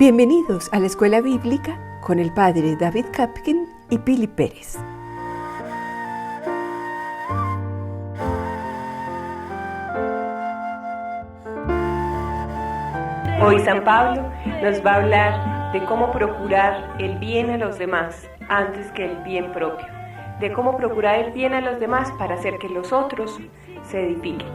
Bienvenidos a la Escuela Bíblica con el Padre David Kapkin y Pili Pérez. Hoy San Pablo nos va a hablar de cómo procurar el bien a los demás antes que el bien propio, de cómo procurar el bien a los demás para hacer que los otros se edifiquen.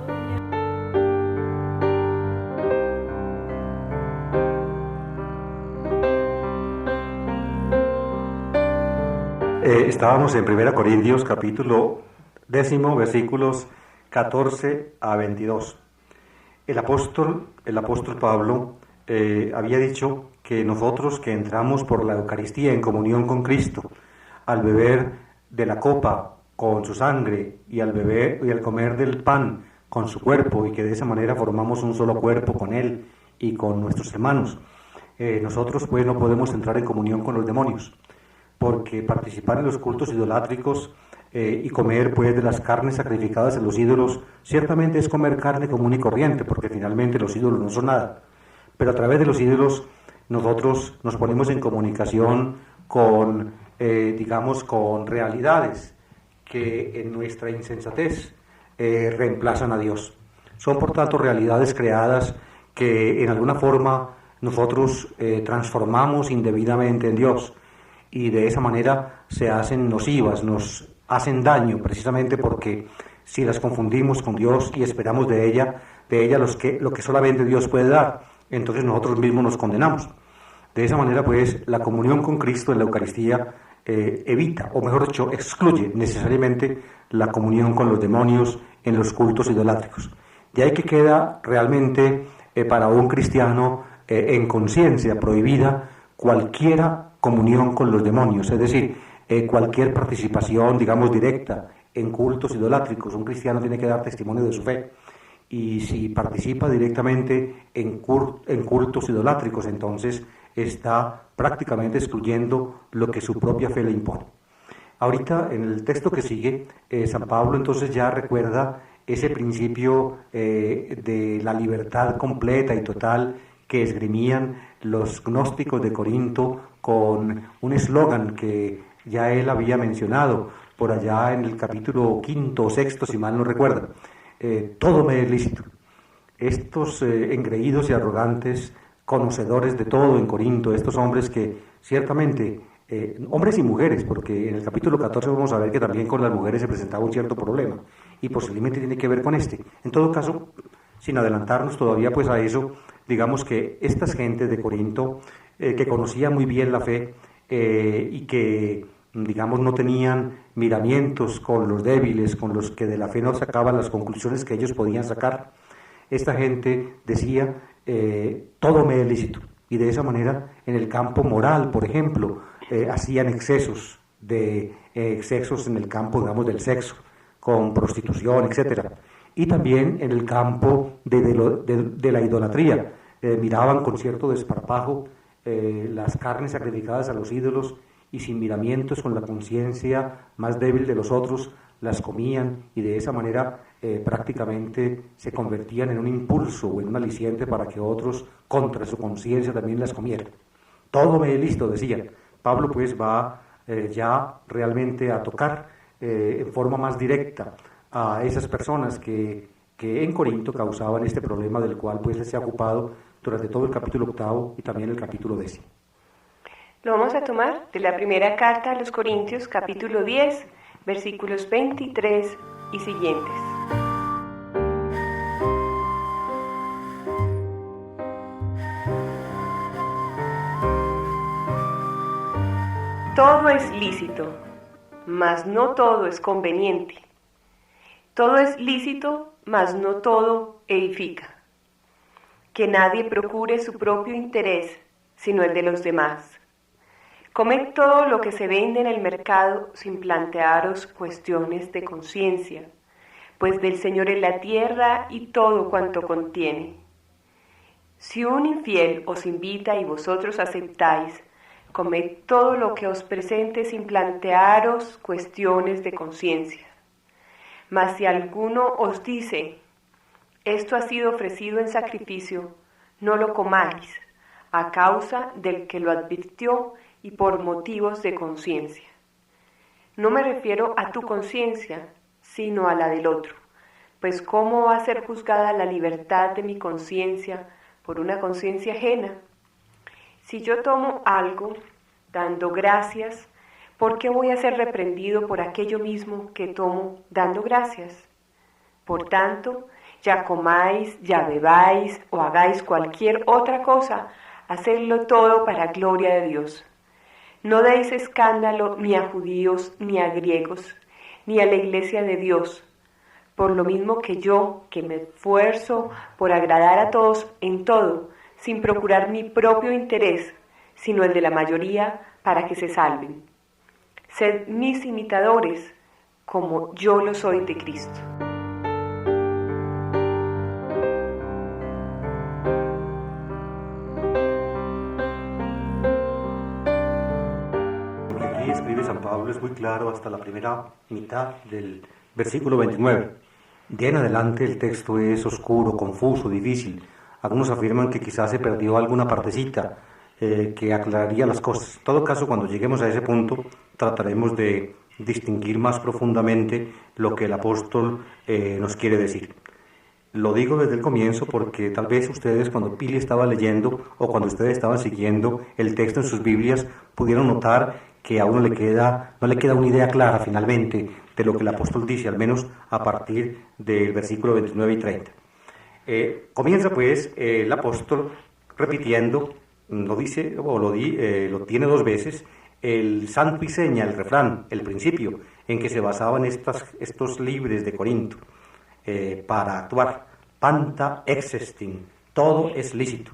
Estábamos en 1 Corintios capítulo 10, versículos 14 a 22. El apóstol Pablo había dicho que nosotros que entramos por la Eucaristía en comunión con Cristo, al beber de la copa con su sangre y al beber y al comer del pan con su cuerpo, y que de esa manera formamos un solo cuerpo con Él y con nuestros hermanos, nosotros pues no podemos entrar en comunión con los demonios, porque participar en los cultos idolátricos y comer pues de las carnes sacrificadas a los ídolos ciertamente es comer carne común y corriente, porque finalmente los ídolos no son nada, pero a través de los ídolos nosotros nos ponemos en comunicación con con realidades que en nuestra insensatez reemplazan a Dios. Son por tanto realidades creadas que en alguna forma nosotros transformamos indebidamente en Dios, y de esa manera se hacen nocivas, nos hacen daño, precisamente porque si las confundimos con Dios y esperamos de ella lo que solamente Dios puede dar, entonces nosotros mismos nos condenamos. De esa manera pues la comunión con Cristo en la Eucaristía evita, o mejor dicho, excluye necesariamente la comunión con los demonios en los cultos idolátricos. De ahí que queda realmente para un cristiano en conciencia prohibida cualquiera comunión con los demonios, es decir, cualquier participación, directa en cultos idolátricos. Un cristiano tiene que dar testimonio de su fe, y si participa directamente en cultos idolátricos, entonces está prácticamente excluyendo lo que su propia fe le impone. Ahorita, en el texto que sigue, San Pablo entonces ya recuerda ese principio de la libertad completa y total que esgrimían los gnósticos de Corinto con un eslogan que ya él había mencionado por allá en el capítulo 5 o 6, si mal no recuerdo. Todo me es lícito. Estos engreídos y arrogantes conocedores de todo en Corinto, estos hombres que ciertamente, hombres y mujeres, porque en el capítulo 14 vamos a ver que también con las mujeres se presentaba un cierto problema, y posiblemente tiene que ver con este. En todo caso, sin adelantarnos todavía pues a eso, digamos que estas gentes de Corinto, que conocían muy bien la fe y que, no tenían miramientos con los débiles, con los que de la fe no sacaban las conclusiones que ellos podían sacar, esta gente decía, todo me es lícito, y de esa manera en el campo moral, por ejemplo, hacían excesos en el campo, del sexo, con prostitución, etcétera. Y también en el campo de la idolatría, miraban con cierto desparpajo las carnes sacrificadas a los ídolos, y sin miramientos, con la conciencia más débil de los otros, las comían, y de esa manera prácticamente se convertían en un impulso o en un aliciente para que otros, contra su conciencia, también las comieran. Todo me es lícito, decían. Pablo pues va ya realmente a tocar en forma más directa a esas personas que en Corinto causaban este problema, del cual pues se ha ocupado durante todo el capítulo 8 y también el capítulo 10. Lo vamos a tomar de la primera carta a los Corintios, capítulo 10, versículos 23 y siguientes. Todo es lícito, mas no todo es conveniente. Todo es lícito, mas no todo edifica. Que nadie procure su propio interés, sino el de los demás. Comed todo lo que se vende en el mercado sin plantearos cuestiones de conciencia, pues del Señor es la tierra y todo cuanto contiene. Si un infiel os invita y vosotros aceptáis, comed todo lo que os presente sin plantearos cuestiones de conciencia. Mas si alguno os dice, esto ha sido ofrecido en sacrificio, no lo comáis, a causa del que lo advirtió y por motivos de conciencia. No me refiero a tu conciencia, sino a la del otro, pues ¿cómo va a ser juzgada la libertad de mi conciencia por una conciencia ajena? Si yo tomo algo dando gracias, ¿por qué voy a ser reprendido por aquello mismo que tomo dando gracias? Por tanto, ya comáis, ya bebáis o hagáis cualquier otra cosa, hacedlo todo para gloria de Dios. No deis escándalo ni a judíos ni a griegos, ni a la iglesia de Dios, por lo mismo que yo, que me esfuerzo por agradar a todos en todo, sin procurar mi propio interés, sino el de la mayoría, para que se salven. Sed mis imitadores, como yo lo soy de Cristo. Lo que aquí escribe San Pablo es muy claro hasta la primera mitad del versículo 29. De en adelante el texto es oscuro, confuso, difícil. Algunos afirman que quizás se perdió alguna partecita que aclararía las cosas. En todo caso, cuando lleguemos a ese punto, trataremos de distinguir más profundamente lo que el apóstol nos quiere decir. Lo digo desde el comienzo porque tal vez ustedes, cuando Pili estaba leyendo o cuando ustedes estaban siguiendo el texto en sus Biblias, pudieron notar que a uno no le queda una idea clara finalmente de lo que el apóstol dice, al menos a partir del versículo 29 y 30. Comienza pues el apóstol repitiendo, lo tiene dos veces, el santo y seña, el refrán, el principio en que se basaban estos libres de Corinto para actuar. Panta existing, todo es lícito.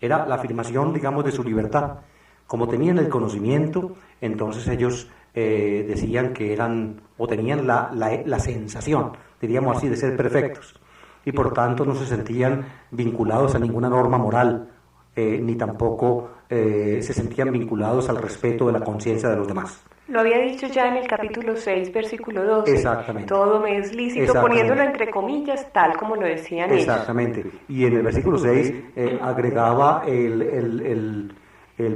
Era la afirmación, digamos, de su libertad. Como tenían el conocimiento, entonces ellos decían que eran, o tenían la sensación, diríamos así, de ser perfectos. Y por tanto no se sentían vinculados a ninguna norma moral, ni tampoco se sentían vinculados al respeto de la conciencia de los demás. Lo había dicho ya en el capítulo 6, versículo 12. Exactamente. Todo me es lícito, poniéndolo entre comillas, tal como lo decían ellos. Exactamente. Y en el versículo 6 agregaba el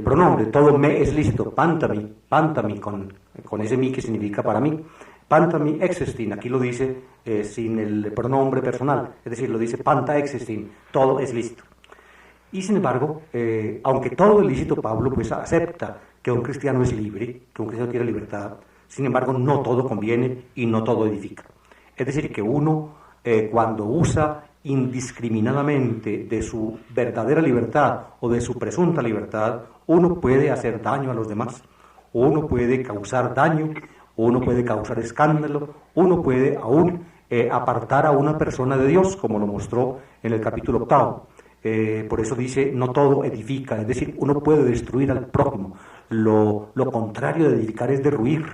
pronombre, todo me es lícito, pantami, con ese mi que significa para mí. Pantami existing, aquí lo dice sin el pronombre personal, es decir, lo dice panta existing, todo es lícito. Y sin embargo, aunque todo es lícito, Pablo pues acepta que un cristiano es libre, que un cristiano tiene libertad, sin embargo no todo conviene y no todo edifica. Es decir, que uno cuando usa indiscriminadamente de su verdadera libertad o de su presunta libertad, uno puede hacer daño a los demás, uno puede causar daño, uno puede causar escándalo, uno puede aún apartar a una persona de Dios, como lo mostró en el capítulo 8. Por eso dice, no todo edifica, es decir, uno puede destruir al prójimo. Lo contrario de edificar es derruir.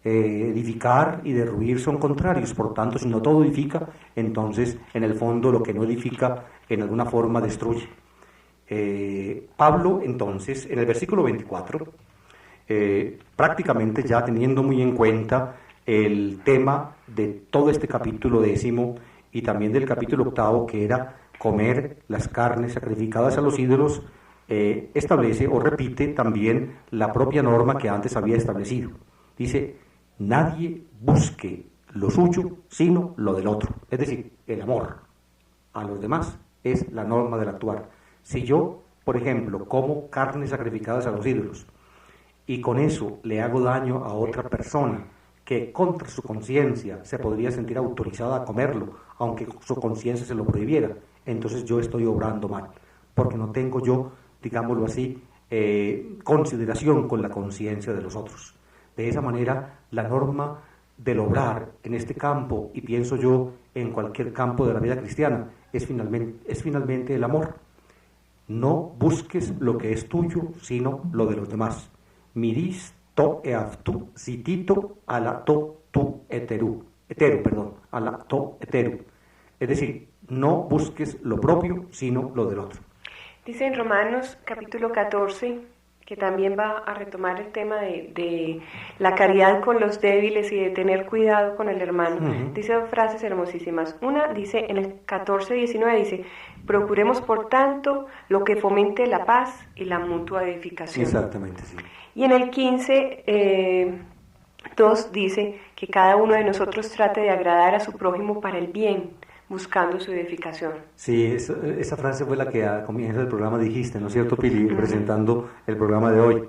Edificar y derruir son contrarios, por tanto, si no todo edifica, entonces, en el fondo, lo que no edifica, en alguna forma, destruye. Pablo, entonces, en el versículo 24, prácticamente ya teniendo muy en cuenta el tema de todo este capítulo 10 y también del capítulo 8, que era comer las carnes sacrificadas a los ídolos, establece o repite también la propia norma que antes había establecido. Dice, nadie busque lo suyo sino lo del otro, es decir, el amor a los demás es la norma del actuar. Si yo, por ejemplo, como carnes sacrificadas a los ídolos y con eso le hago daño a otra persona que contra su conciencia se podría sentir autorizada a comerlo, aunque su conciencia se lo prohibiera, entonces yo estoy obrando mal, porque no tengo yo, digámoslo así, consideración con la conciencia de los otros. De esa manera, la norma del obrar en este campo, y pienso yo en cualquier campo de la vida cristiana, es finalmente el amor. No busques lo que es tuyo, sino lo de los demás. Miris to eaftu citito a la to tu etero, a la to etero. Es decir, no busques lo propio, sino lo del otro. Dice en Romanos capítulo 14, que también va a retomar el tema de la caridad con los débiles y de tener cuidado con el hermano. Dice dos frases hermosísimas. Una dice, en el 14:19 dice, procuremos por tanto lo que fomente la paz y la mutua edificación. Exactamente, sí. Y en el 15:2 dice que cada uno de nosotros trate de agradar a su prójimo para el bien, buscando su edificación. Sí, esa frase fue la que al comienzo del programa dijiste, ¿no es cierto, Pili? Presentando el programa de hoy.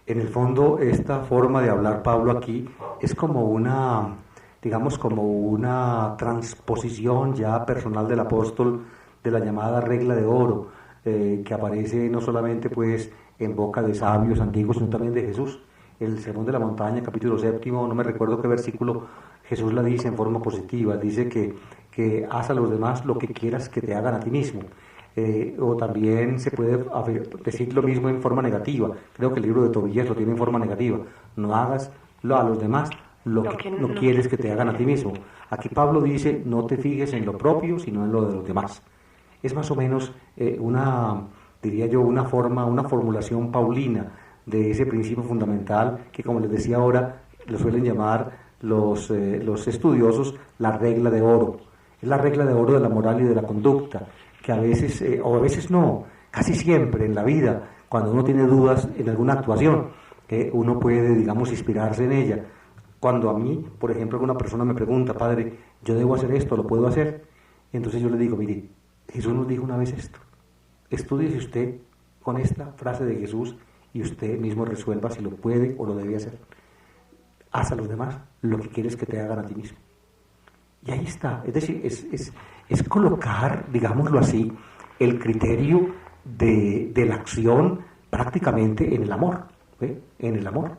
En el fondo, esta forma de hablar Pablo aquí es como una, digamos, como una transposición ya personal del apóstol de la llamada regla de oro, que aparece no solamente pues en boca de sabios antiguos, sino también de Jesús. El Sermón de la Montaña, capítulo 7, no me recuerdo qué versículo, Jesús la dice en forma positiva, dice que haz a los demás lo que quieras que te hagan a ti mismo. O también se puede decir lo mismo en forma negativa. Creo que el libro de Tobías lo tiene en forma negativa. No hagas a los demás lo que no quieres que te hagan a ti mismo. Aquí Pablo dice, no te fijes en lo propio, sino en lo de los demás. Es más o menos diría yo, una formulación paulina de ese principio fundamental que, como les decía ahora, lo suelen llamar los estudiosos la regla de oro. Es la regla de oro de la moral y de la conducta, que a veces, o a veces no, casi siempre en la vida, cuando uno tiene dudas en alguna actuación, uno puede, digamos, inspirarse en ella. Cuando a mí, por ejemplo, alguna persona me pregunta, padre, ¿yo debo hacer esto? ¿Lo puedo hacer? Y entonces yo le digo, mire, Jesús nos dijo una vez esto. Estúdiese usted con esta frase de Jesús y usted mismo resuelva si lo puede o lo debe hacer. Haz a los demás lo que quieres que te hagan a ti mismo. Y ahí está, es decir, es colocar, digámoslo así, el criterio de la acción prácticamente en el amor, en el amor.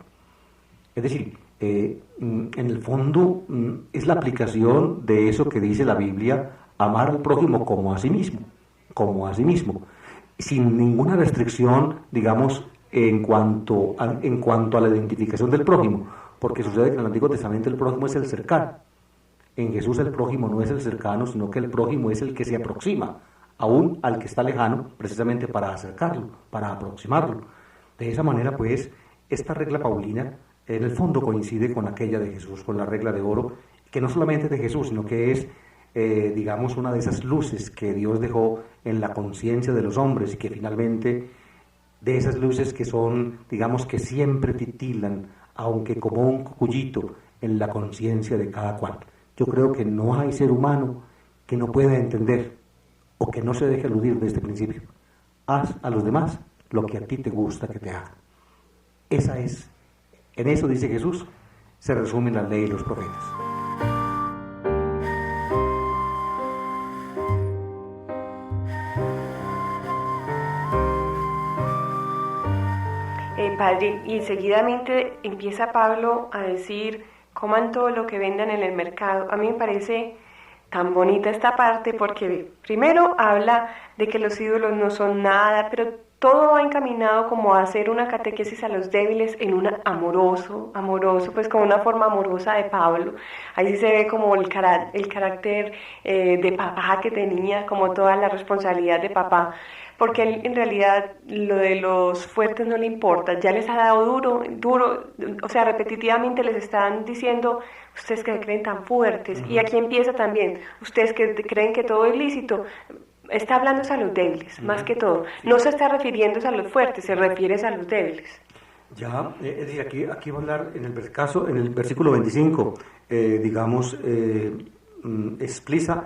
Es decir, en el fondo es la aplicación de eso que dice la Biblia, amar al prójimo como a sí mismo, sin ninguna restricción, digamos, en cuanto a la identificación del prójimo, porque sucede que en el Antiguo Testamento el prójimo es el cercano. En Jesús el prójimo no es el cercano, sino que el prójimo es el que se aproxima, aún al que está lejano, precisamente para acercarlo, para aproximarlo. De esa manera, pues, esta regla paulina, en el fondo coincide con aquella de Jesús, con la regla de oro, que no solamente es de Jesús, sino que es, digamos, una de esas luces que Dios dejó en la conciencia de los hombres y que finalmente, de esas luces que son, digamos, que siempre titilan, aunque como un cucullito, en la conciencia de cada cual. Yo creo que no hay ser humano que no pueda entender o que no se deje eludir de este principio. Haz a los demás lo que a ti te gusta que te hagan. En eso dice Jesús, se resumen la ley y los profetas. Padre, y seguidamente empieza Pablo a decir, coman todo lo que vendan en el mercado. A mí me parece tan bonita esta parte porque primero habla de que los ídolos no son nada, pero todo va encaminado como a hacer una catequesis a los débiles en un amoroso, pues con una forma amorosa de Pablo. Ahí sí se ve como el carácter de papá que tenía, como toda la responsabilidad de papá. Porque él, en realidad lo de los fuertes no le importa, ya les ha dado duro, o sea, repetitivamente les están diciendo, ustedes que creen tan fuertes, y aquí empieza también, ustedes que creen que todo es lícito, está hablando a los débiles, más que todo, no se está refiriendo a los fuertes, se refiere a los débiles. Ya, es decir, aquí va a hablar en el versículo 25, expresa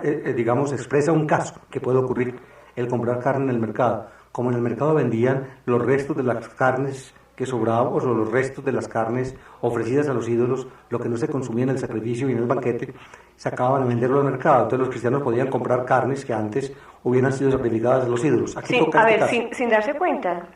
un caso que puede ocurrir, el comprar carne en el mercado. Como en el mercado vendían los restos de las carnes que sobraban, o los restos de las carnes ofrecidas a los ídolos, lo que no se consumía en el sacrificio y en el banquete, se acababan de venderlo al mercado. Entonces los cristianos podían comprar carnes que antes hubieran sido sacrificadas a los ídolos. Aquí toca sin darse cuenta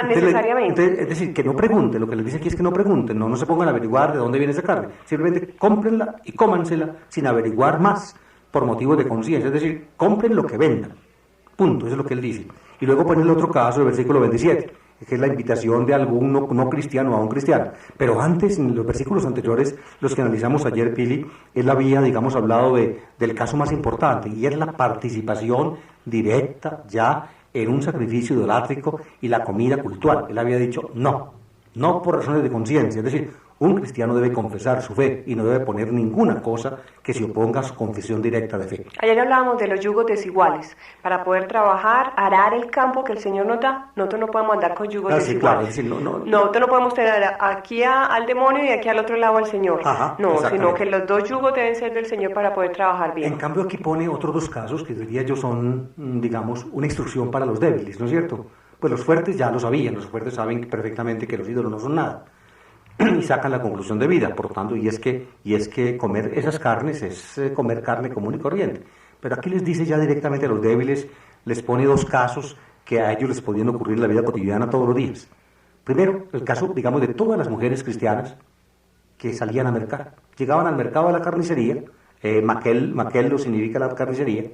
necesariamente. Es decir, que no pregunten, lo que les dice aquí es que no pregunten, no se pongan a averiguar de dónde viene esa carne, simplemente cómprenla y cómansela sin averiguar más, por motivos de conciencia, es decir, compren lo que vendan, punto, eso es lo que él dice. Y luego pone el otro caso, el versículo 27, que es la invitación de algún no cristiano a un cristiano. Pero antes, en los versículos anteriores, los que analizamos ayer, Pili, él había, hablado del caso más importante, y es la participación directa ya en un sacrificio idolátrico y la comida cultural. Él había dicho no por razones de conciencia, es decir, un cristiano debe confesar su fe y no debe poner ninguna cosa que se oponga a su confesión directa de fe. Ayer hablábamos de los yugos desiguales. Para poder trabajar, arar el campo que el Señor nos da, nosotros no podemos andar con yugos Sí, claro, desiguales. es decir, Nosotros no podemos tener aquí al demonio y aquí al otro lado al Señor. Ajá, No, sino exactamente. que los dos yugos deben ser del Señor para poder trabajar bien. En cambio aquí pone otros dos casos que diría yo son, digamos, una instrucción para los débiles, ¿no es cierto? Pues los fuertes ya lo sabían, los fuertes saben perfectamente que los ídolos no son nada y sacan la conclusión de vida, por lo tanto, y es que comer esas carnes es comer carne común y corriente. Pero aquí les dice ya directamente a los débiles, les pone dos casos que a ellos les podían ocurrir en la vida cotidiana todos los días. Primero, el caso, digamos, de todas las mujeres cristianas que salían a mercar. Llegaban al mercado de la carnicería, maquello significa la carnicería,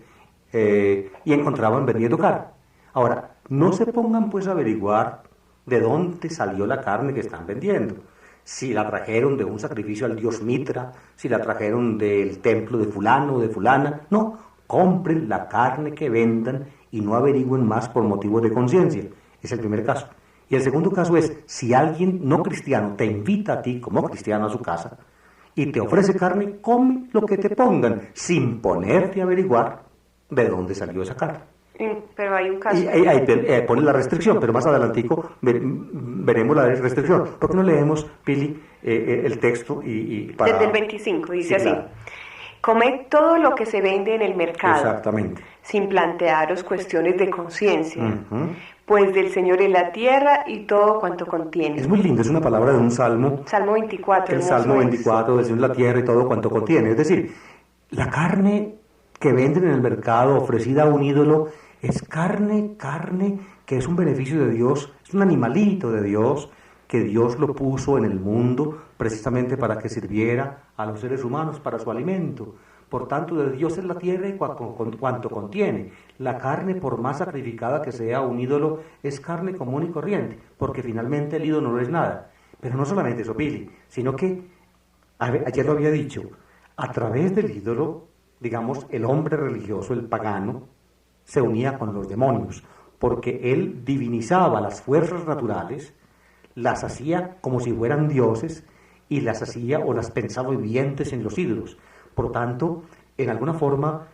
y encontraban vendiendo carne. Ahora, no se pongan pues a averiguar de dónde salió la carne que están vendiendo. Si la trajeron de un sacrificio al dios Mitra, si la trajeron del templo de fulano o de fulana. No, compren la carne que vendan y no averigüen más por motivos de conciencia. Es el primer caso. Y el segundo caso es, si alguien no cristiano te invita a ti como cristiano a su casa y te ofrece carne, come lo que te pongan, sin ponerte a averiguar de dónde salió esa carne. Pero hay un caso. Y ahí pone la restricción, pero más adelantico veremos la restricción. ¿Por qué no leemos, Pili, el texto y para... Desde el 25, dice Sí, así. claro. Comed todo lo que se vende en el mercado, Exactamente. sin plantearos cuestiones de conciencia, Ujú. pues del Señor es la tierra y todo cuanto contiene. Es muy lindo, es una palabra de un salmo, Salmo 24. el hermoso Salmo es. 24, del Señor la tierra y todo cuanto contiene. Es decir, la carne que venden en el mercado ofrecida a un ídolo es carne que es un beneficio de Dios, es un animalito de Dios, que Dios lo puso en el mundo precisamente para que sirviera a los seres humanos para su alimento. Por tanto, de Dios es la tierra y cuanto contiene. La carne, por más sacrificada que sea un ídolo, es carne común y corriente, porque finalmente el ídolo no es nada. Pero no solamente eso, Pili, sino que, ayer lo había dicho, a través del ídolo, digamos, el hombre religioso, el pagano, se unía con los demonios, porque él divinizaba las fuerzas naturales, las hacía como si fueran dioses y las hacía o las pensaba vivientes en los ídolos. Por tanto, en alguna forma,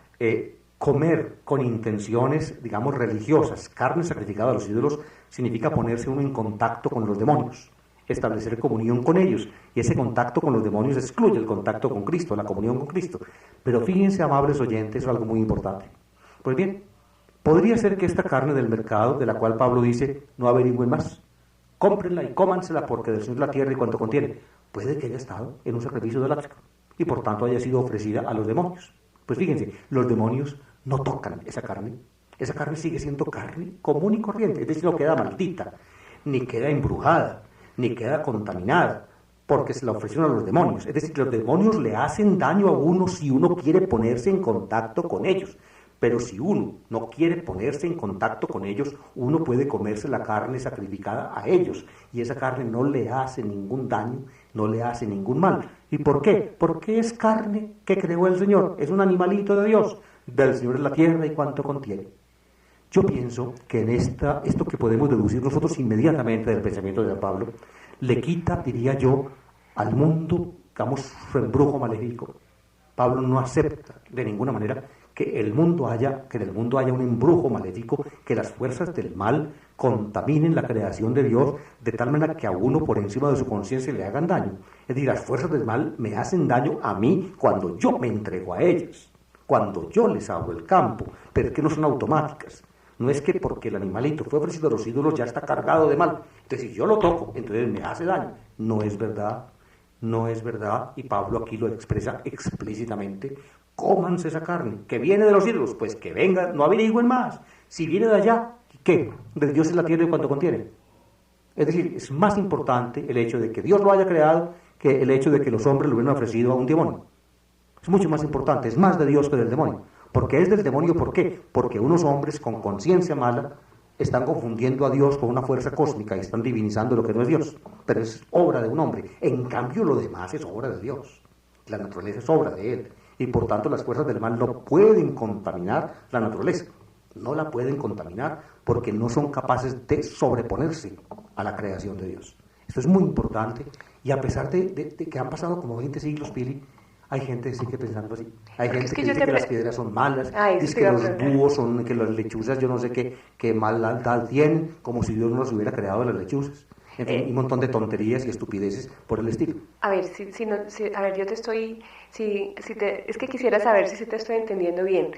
comer con intenciones, digamos, religiosas, carne sacrificada a los ídolos, significa ponerse uno en contacto con los demonios, establecer comunión con ellos, y ese contacto con los demonios excluye el contacto con Cristo, la comunión con Cristo. Pero fíjense, amables oyentes, es algo muy importante. Pues bien, podría ser que esta carne del mercado, de la cual Pablo dice, no averigüen más, cómprenla y cómansela porque del Señor es la tierra y cuanto contiene, puede que haya estado en un sacrificio idolátrico y por tanto haya sido ofrecida a los demonios. Pues fíjense, los demonios no tocan esa carne sigue siendo carne común y corriente, es decir, no queda maldita, ni queda embrujada, ni queda contaminada, porque se la ofrecieron a los demonios. Es decir, los demonios le hacen daño a uno si uno quiere ponerse en contacto con ellos. Pero si uno no quiere ponerse en contacto con ellos, uno puede comerse la carne sacrificada a ellos. Y esa carne no le hace ningún daño, no le hace ningún mal. ¿Y por qué? Porque es carne que creó el Señor. Es un animalito de Dios. Del Señor es la tierra y cuanto contiene. Yo pienso que en esto que podemos deducir nosotros inmediatamente del pensamiento de San Pablo, le quita, diría yo, al mundo, digamos, su embrujo maléfico. Pablo no acepta de ninguna manera que en el mundo haya un embrujo maléfico, que las fuerzas del mal contaminen la creación de Dios de tal manera que a uno por encima de su conciencia le hagan daño. Es decir, las fuerzas del mal me hacen daño a mí cuando yo me entrego a ellas, cuando yo les abro el campo, pero es que no son automáticas. No es que porque el animalito fue ofrecido a los ídolos ya está cargado de mal. Entonces si yo lo toco, entonces me hace daño. No es verdad, no es verdad, y Pablo aquí lo expresa explícitamente. Cómanse esa carne, que viene de los ídolos, pues que venga, no averigüen más. Si viene de allá, ¿qué? De Dios es la tierra y cuanto contiene. Es decir, es más importante el hecho de que Dios lo haya creado que el hecho de que los hombres lo hubieran ofrecido a un demonio. Es mucho más importante, es más de Dios que del demonio. Porque es del demonio, ¿por qué? Porque unos hombres con conciencia mala están confundiendo a Dios con una fuerza cósmica y están divinizando lo que no es Dios. Pero es obra de un hombre. En cambio, lo demás es obra de Dios. La naturaleza es obra de Él. Y por tanto las fuerzas del mal no pueden contaminar la naturaleza. no la pueden contaminar porque no son capaces de sobreponerse a la creación de Dios. Esto es muy importante y a pesar de que han pasado como 20 siglos, Pili, hay gente que sigue pensando así. Hay gente que dice que las piedras son malas, dice que los búhos son, que las lechuzas yo no sé qué maldad tienen, como si Dios no los hubiera creado las lechuzas. En fin, un montón de tonterías y estupideces por el estilo. A ver, a ver, yo te estoy, es que quisiera saber si te estoy entendiendo bien.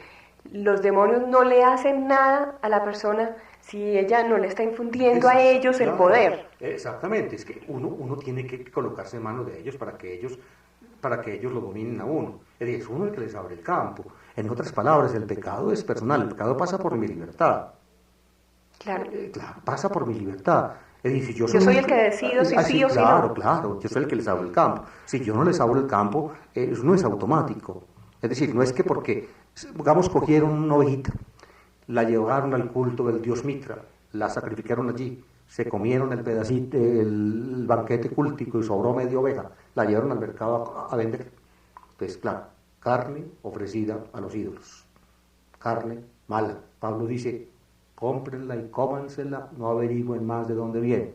Los demonios no le hacen nada a la persona si ella no le está infundiendo a ellos el poder. Exactamente, es que uno tiene que colocarse en manos de ellos para que ellos lo dominen a uno. Es decir, es uno el que les abre el campo. En otras palabras, el pecado es personal, el pecado pasa por mi libertad. Claro. Claro, pasa por mi libertad. Es decir, si yo soy el que decido si sí o si no. Claro, yo soy el que les abro el campo. Si yo no les abro el campo, eso no es automático. Es decir, no es que porque, digamos, cogieron una ovejita, la llevaron al culto del dios Mitra, la sacrificaron allí, se comieron el pedacito, el banquete cultico y sobró media oveja, la llevaron al mercado a vender. Pues claro, carne ofrecida a los ídolos. Carne mala. Pablo dice, cómprenla y cómansela, no averigüen más de dónde viene.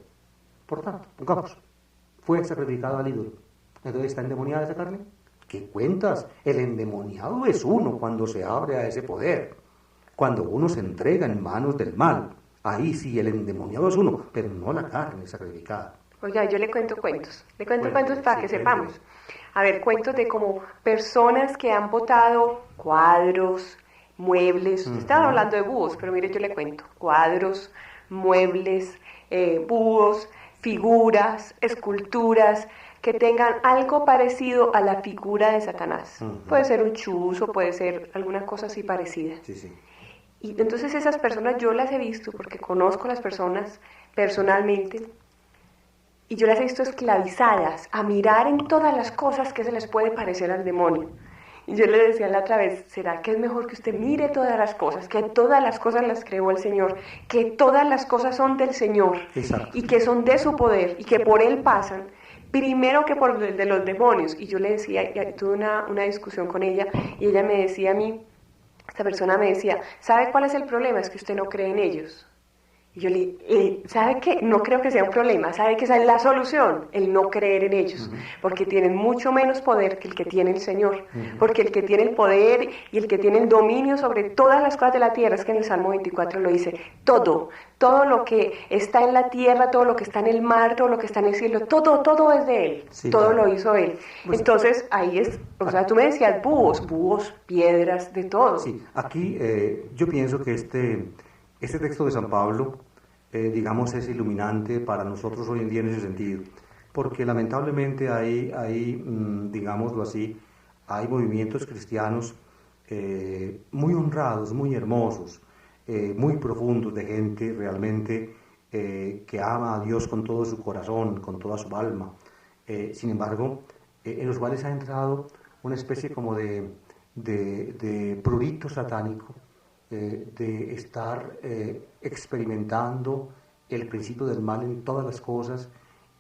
Por tanto, pongamos, fue sacrificada al ídolo. Entonces, ¿está endemoniada esa carne? ¿Qué cuentas? El endemoniado es uno cuando se abre a ese poder. Cuando uno se entrega en manos del mal. Ahí sí, el endemoniado es uno, pero no la carne sacrificada. Oiga, yo le cuento cuentos. Le cuento cuentos para que sepamos. A ver, cuentos de como personas que han botado cuadros, muebles. Estaba hablando de búhos, pero mire, yo le cuento. Cuadros, muebles, búhos, figuras, esculturas que tengan algo parecido a la figura de Satanás. Puede ser un chuzo, puede ser alguna cosa así parecida. Sí. Y entonces esas personas yo las he visto porque conozco a las personas personalmente y yo las he visto esclavizadas a mirar en todas las cosas que se les puede parecer al demonio. Y yo le decía la otra vez, ¿será que es mejor que usted mire todas las cosas, que todas las cosas las creó el Señor, que todas las cosas son del Señor? Exacto. Y que son de su poder y que por Él pasan, primero que por el de los demonios? Y yo le decía, y tuve una discusión con ella y ella me decía a mí, esta persona me decía, ¿sabe cuál es el problema? Es que usted no cree en ellos. Y yo le ¿sabe qué? No creo que sea un problema, ¿sabe que esa es la solución? El no creer en ellos, porque tienen mucho menos poder que el que tiene el Señor, porque el que tiene el poder y el que tiene el dominio sobre todas las cosas de la tierra, es que en el Salmo 24 lo dice, todo lo que está en la tierra, todo lo que está en el mar, todo lo que está en el cielo, todo es de Él, sí, todo claro. Lo hizo Él. Pues, entonces ahí es, o sea, tú me decías búhos, piedras, de todo. Sí, aquí yo pienso que este texto de San Pablo, digamos, es iluminante para nosotros hoy en día en ese sentido, porque lamentablemente hay digámoslo así, hay movimientos cristianos muy honrados, muy hermosos, muy profundos, de gente realmente que ama a Dios con todo su corazón, con toda su alma. Sin embargo, en los cuales ha entrado una especie como de prurito satánico, de estar experimentando el principio del mal en todas las cosas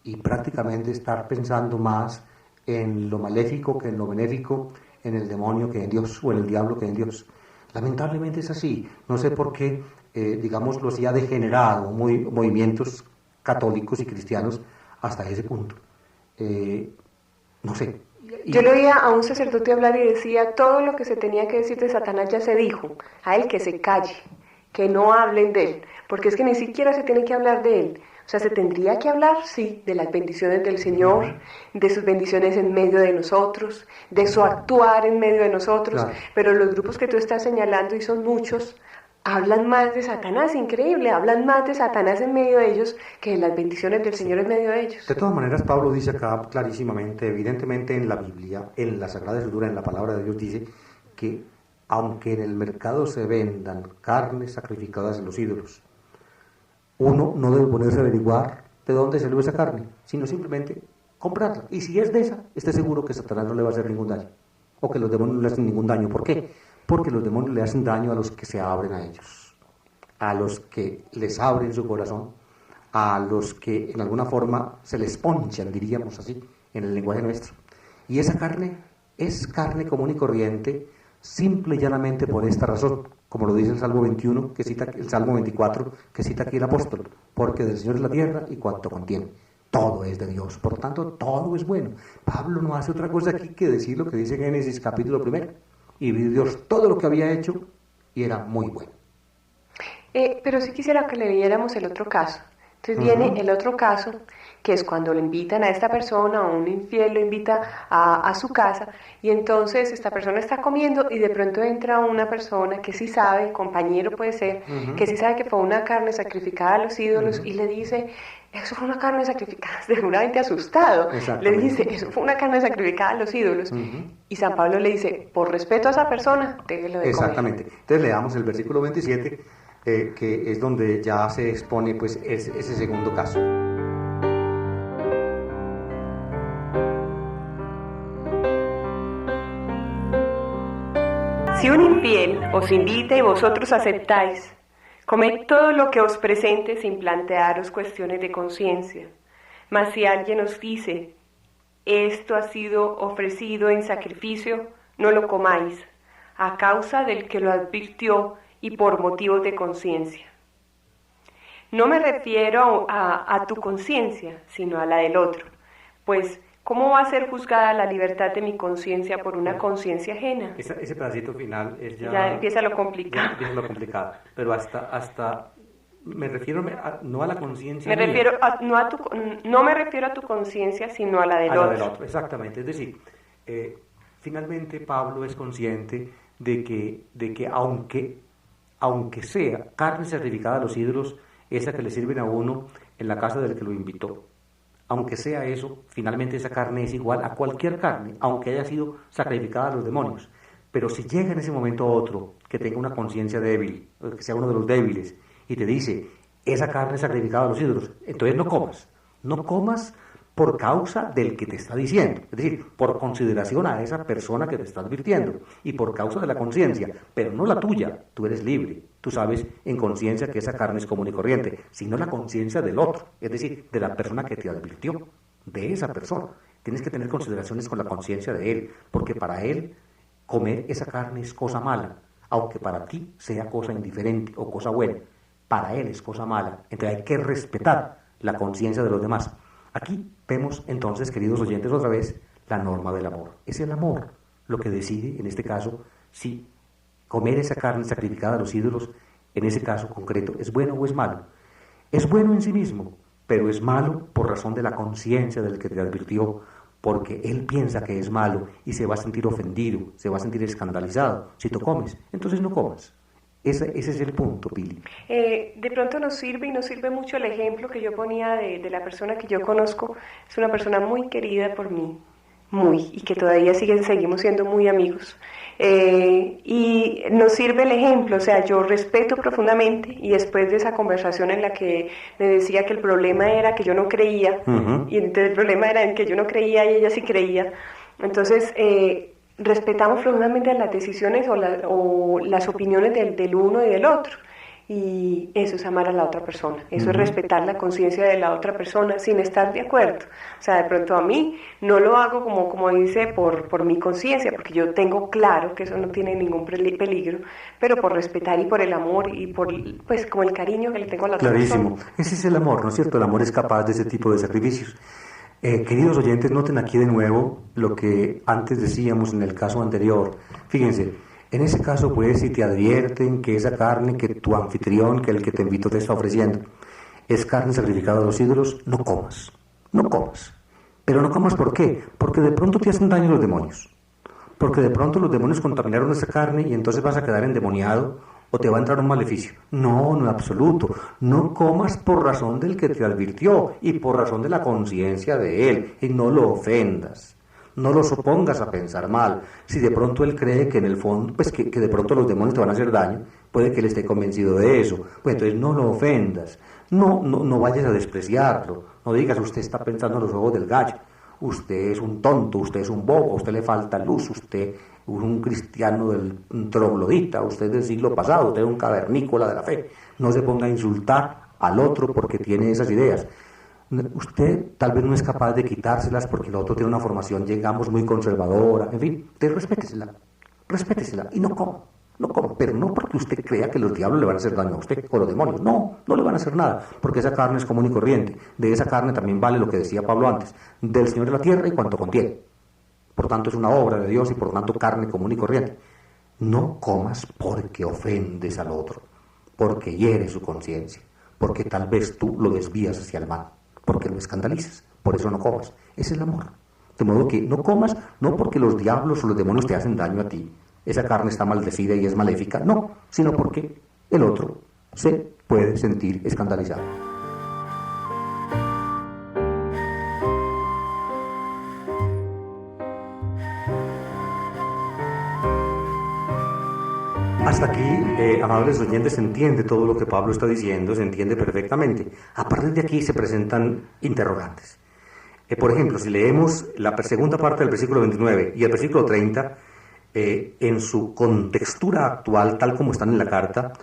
y prácticamente estar pensando más en lo maléfico que en lo benéfico, en el demonio que en Dios o en el diablo que en Dios. Lamentablemente es así. No sé por qué, digámoslo así, ha degenerado movimientos católicos y cristianos hasta ese punto. No sé. Yo le oía a un sacerdote hablar y decía, todo lo que se tenía que decir de Satanás ya se dijo, a él que se calle, que no hablen de él, porque es que ni siquiera se tiene que hablar de él. O sea, se tendría que hablar, sí, de las bendiciones del Señor, de sus bendiciones en medio de nosotros, de su actuar en medio de nosotros, Claro. pero los grupos que tú estás señalando, y son muchos, hablan más de Satanás, increíble, hablan más de Satanás en medio de ellos que de las bendiciones del Señor en medio de ellos. De todas maneras, Pablo dice acá clarísimamente, evidentemente en la Biblia, en la Sagrada Escritura, en la Palabra de Dios, dice que aunque en el mercado se vendan carnes sacrificadas a los ídolos, uno no debe ponerse a averiguar de dónde salió esa carne, sino simplemente comprarla. Y si es de esa, esté seguro que Satanás no le va a hacer ningún daño, o que los demonios no le hacen ningún daño. ¿Por qué? Porque los demonios le hacen daño a los que se abren a ellos, a los que les abren su corazón, a los que en alguna forma se les ponchan, diríamos así, en el lenguaje nuestro. Y esa carne es carne común y corriente simple y llanamente por esta razón, como lo dice el Salmo 21, que cita el Salmo 24, que cita aquí el apóstol, porque del Señor es la tierra y cuanto contiene. Todo es de Dios, por lo tanto, todo es bueno. Pablo no hace otra cosa aquí que decir lo que dice en Génesis capítulo 1. Y vio Dios todo lo que había hecho y era muy bueno. Pero sí quisiera que le leyéramos el otro caso. Entonces viene el otro caso, que es cuando le invitan a esta persona, o un infiel lo invita a su casa, y entonces esta persona está comiendo y de pronto entra una persona que sí sabe, compañero puede ser, que sí sabe que fue una carne sacrificada a los ídolos, y le dice, eso fue una carne sacrificada, seguramente asustado, le dice, eso fue una carne sacrificada a los ídolos, y San Pablo le dice, por respeto a esa persona, déjelo de Exactamente. comer. Entonces leamos el versículo 27, que es donde ya se expone pues ese segundo caso. Si un infiel os invita y vosotros aceptáis, comed todo lo que os presente sin plantearos cuestiones de conciencia. Mas si alguien os dice, esto ha sido ofrecido en sacrificio, no lo comáis, a causa del que lo advirtió y por motivos de conciencia. No me refiero a tu conciencia, sino a la del otro, pues ¿cómo va a ser juzgada la libertad de mi conciencia por una conciencia ajena? Ese pedacito final es ya empieza lo complicado. Ya empieza lo complicado, pero hasta me refiero no a la conciencia. No me refiero a tu conciencia, sino a la del otro. Exactamente, es decir, finalmente Pablo es consciente de que aunque sea carne sacrificada a los ídolos, esa que le sirven a uno en la casa del que lo invitó, aunque sea eso, finalmente esa carne es igual a cualquier carne, aunque haya sido sacrificada a los demonios. Pero si llega en ese momento otro que tenga una conciencia débil, que sea uno de los débiles, y te dice, esa carne es sacrificada a los ídolos, entonces no comas por causa del que te está diciendo, es decir, por consideración a esa persona que te está advirtiendo, y por causa de la conciencia, pero no la tuya, tú eres libre, tú sabes en conciencia que esa carne es común y corriente, sino la conciencia del otro, es decir, de la persona que te advirtió, de esa persona. Tienes que tener consideraciones con la conciencia de él, porque para él comer esa carne es cosa mala, aunque para ti sea cosa indiferente o cosa buena, para él es cosa mala, entonces hay que respetar la conciencia de los demás. Aquí vemos entonces, queridos oyentes, otra vez la norma del amor. Es el amor lo que decide, en este caso, si comer esa carne sacrificada a los ídolos, en ese caso concreto, es bueno o es malo. Es bueno en sí mismo, pero es malo por razón de la conciencia del que te advirtió, porque él piensa que es malo y se va a sentir ofendido, se va a sentir escandalizado. Si tú comes, entonces no comas. Ese es el punto, Pili. De pronto nos sirve mucho el ejemplo que yo ponía de la persona que yo conozco. Es una persona muy querida por mí, y que todavía seguimos siendo muy amigos. Y nos sirve el ejemplo, o sea, yo respeto profundamente, y después de esa conversación en la que me decía que el problema era que yo no creía, y entonces el problema era en que yo no creía y ella sí creía, entonces respetamos profundamente las decisiones o las opiniones del uno y del otro, y eso es amar a la otra persona, eso es respetar la conciencia de la otra persona sin estar de acuerdo. O sea, de pronto a mí no lo hago como dice por mi conciencia, porque yo tengo claro que eso no tiene ningún peligro, pero por respetar y por el amor y por pues como el cariño que le tengo a la otra Clarísimo. persona. Ese es el amor, ¿no es cierto? El amor es capaz de ese tipo de sacrificios. Queridos oyentes, noten aquí de nuevo lo que antes decíamos en el caso anterior. Fíjense, en ese caso, pues, si te advierten que esa carne que tu anfitrión, que el que te invitó te está ofreciendo, es carne sacrificada a los ídolos, no comas. Pero no comas, ¿por qué? Porque de pronto te hacen daño los demonios. Porque de pronto los demonios contaminaron esa carne y entonces vas a quedar endemoniado o te va a entrar un maleficio. No, en absoluto. No comas por razón del que te advirtió y por razón de la conciencia de él, y no lo ofendas. No lo supongas a pensar mal. Si de pronto él cree que en el fondo, pues que de pronto los demonios te van a hacer daño, puede que él esté convencido de eso. Pues entonces no lo ofendas. No vayas a despreciarlo. No digas, usted está pensando en los ojos del gallo. Usted es un tonto, usted es un bobo, a usted le falta luz, usted es un cristiano del troglodita, usted es del siglo pasado, usted es un cavernícola de la fe. No se ponga a insultar al otro porque tiene esas ideas. Usted tal vez no es capaz de quitárselas porque el otro tiene una formación, digamos, muy conservadora. En fin, usted respétesela. respétesela y no coma. No coma, pero no porque usted crea que los diablos le van a hacer daño a usted o los demonios. No, no le van a hacer nada, porque esa carne es común y corriente. De esa carne también vale lo que decía Pablo antes, del Señor de la tierra y cuanto contiene. Por tanto, es una obra de Dios y por tanto carne común y corriente. No comas porque ofendes al otro, porque hieres su conciencia, porque tal vez tú lo desvías hacia el mal, porque lo escandalizas. Por eso no comas. Ese es el amor. De modo que no comas, no porque los diablos o los demonios te hacen daño a ti, esa carne está maldecida y es maléfica, no, sino porque el otro se puede sentir escandalizado. Hasta aquí, amables oyentes, se entiende todo lo que Pablo está diciendo, se entiende perfectamente. A partir de aquí se presentan interrogantes. Por ejemplo, si leemos la segunda parte del versículo 29 y el versículo 30, en su contextura actual, tal como están en la carta,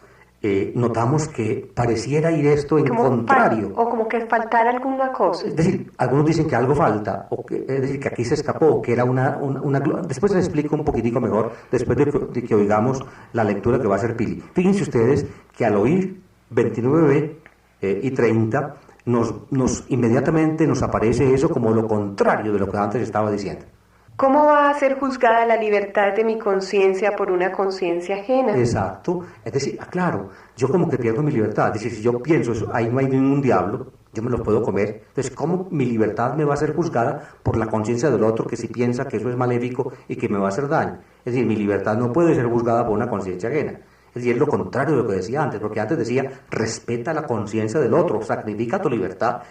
notamos que pareciera ir esto en contrario. O como que faltara alguna cosa. Es decir, algunos dicen que algo falta, es decir, que aquí se escapó, que era una después les explico un poquitico mejor, después de que oigamos la lectura que va a hacer Pili. Fíjense ustedes que al oír 29 y 30, inmediatamente nos aparece eso como lo contrario de lo que antes estaba diciendo. ¿Cómo va a ser juzgada la libertad de mi conciencia por una conciencia ajena? Exacto, es decir, claro, yo como que pierdo mi libertad, es decir, si yo pienso eso, ahí no hay ningún diablo, yo me lo puedo comer, entonces ¿cómo mi libertad me va a ser juzgada por la conciencia del otro que si piensa que eso es maléfico y que me va a hacer daño? Es decir, mi libertad no puede ser juzgada por una conciencia ajena. Es decir, es lo contrario de lo que decía antes, porque antes decía, respeta la conciencia del otro, sacrifica tu libertad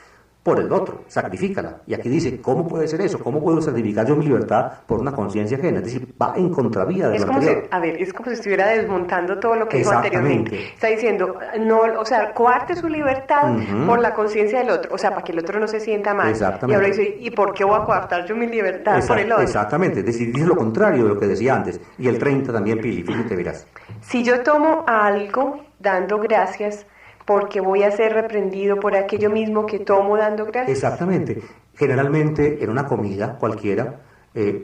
por el otro, sacrifícala. Y aquí dice, ¿cómo puede ser eso? ¿Cómo puedo sacrificar yo mi libertad por una conciencia ajena? Es decir, va en contravía de lo anterior. Es como si estuviera desmontando todo lo que dijo anteriormente. Está diciendo, no, o sea, coarte su libertad por la conciencia del otro, o sea, para que el otro no se sienta mal. Exactamente. Y ahora dice, ¿y por qué voy a coartar yo mi libertad por el otro? Exactamente, es decir, dice lo contrario de lo que decía antes. Y el 30 también, Pili, fíjate, verás. Si yo tomo algo dando gracias, porque voy a ser reprendido por aquello mismo que tomo dando gracias. Exactamente. Generalmente en una comida cualquiera,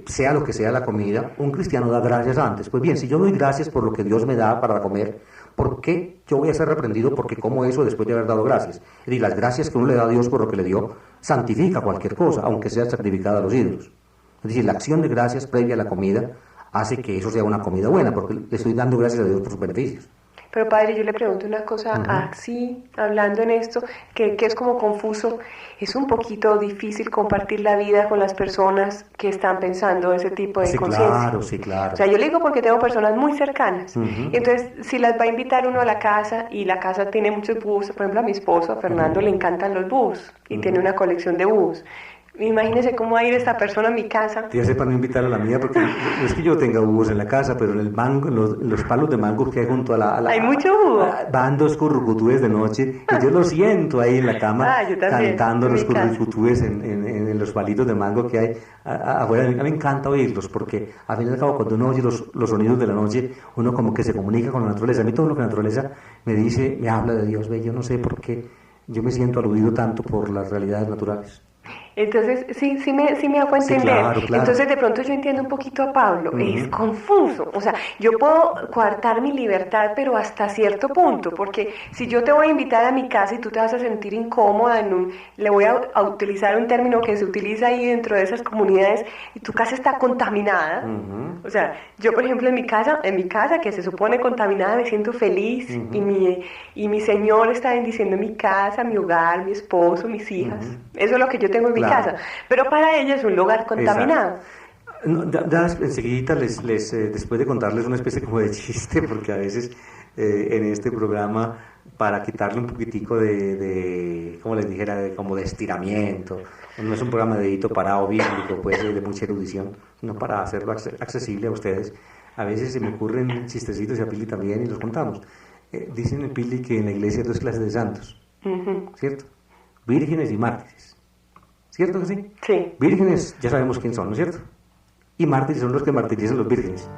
sea lo que sea la comida, un cristiano da gracias antes. Pues bien, si yo doy gracias por lo que Dios me da para comer, ¿por qué yo voy a ser reprendido porque como eso después de haber dado gracias? Es decir, las gracias que uno le da a Dios por lo que le dio, santifica cualquier cosa, aunque sea sacrificada a los ídolos. Es decir, la acción de gracias previa a la comida hace que eso sea una comida buena, porque le estoy dando gracias a Dios por sus beneficios. Pero padre, yo le pregunto una cosa así, hablando en esto, que es como confuso. Es un poquito difícil compartir la vida con las personas que están pensando ese tipo de conciencia. Claro, sí, claro. O sea, yo le digo porque tengo personas muy cercanas. Y entonces, si las va a invitar uno a la casa y la casa tiene muchos búhos, por ejemplo, a mi esposo, a Fernando, le encantan los búhos y tiene una colección de búhos. Imagínese cómo va a ir esta persona a mi casa. Ya sé para no invitar a la mía, porque no es que yo tenga búhos en la casa, pero en el mango, en los palos de mango que hay junto a la... Hay mucho búho. Van dos currucutúes de noche, y yo lo siento ahí en la cama, cantando los currucutúes en los palitos de mango que hay afuera. A mí me encanta oírlos, porque al fin y al cabo, cuando uno oye los sonidos de la noche, uno como que se comunica con la naturaleza. A mí todo lo que la naturaleza me dice, me habla de Dios, ve, yo no sé por qué yo me siento aludido tanto por las realidades naturales. Entonces, sí me hago entender. Sí, claro. Entonces, de pronto yo entiendo un poquito a Pablo. Es confuso. O sea, yo puedo coartar mi libertad, pero hasta cierto punto. Porque si yo te voy a invitar a mi casa y tú te vas a sentir incómoda, le voy a utilizar un término que se utiliza ahí dentro de esas comunidades, y tu casa está contaminada. O sea, yo, por ejemplo, en mi casa, que se supone contaminada, me siento feliz. Y mi Señor está bendiciendo mi casa, mi hogar, mi esposo, mis hijas. Eso es lo que yo tengo en mi casa, pero para ella es un lugar contaminado. Enseguida después de contarles una especie como de chiste, porque a veces en este programa, para quitarle un poquitico de como les dijera, como de estiramiento, no es un programa dedito parado bíblico, pues de mucha erudición, sino para hacerlo accesible a ustedes. A veces se me ocurren chistecitos y a Pili también y los contamos. Dicen en Pili que en la iglesia hay dos clases de santos, ¿cierto? Vírgenes y mártires. ¿Cierto que sí? Sí. Vírgenes, ya sabemos quién son, ¿no es cierto? Y mártires son los que martirizan los vírgenes.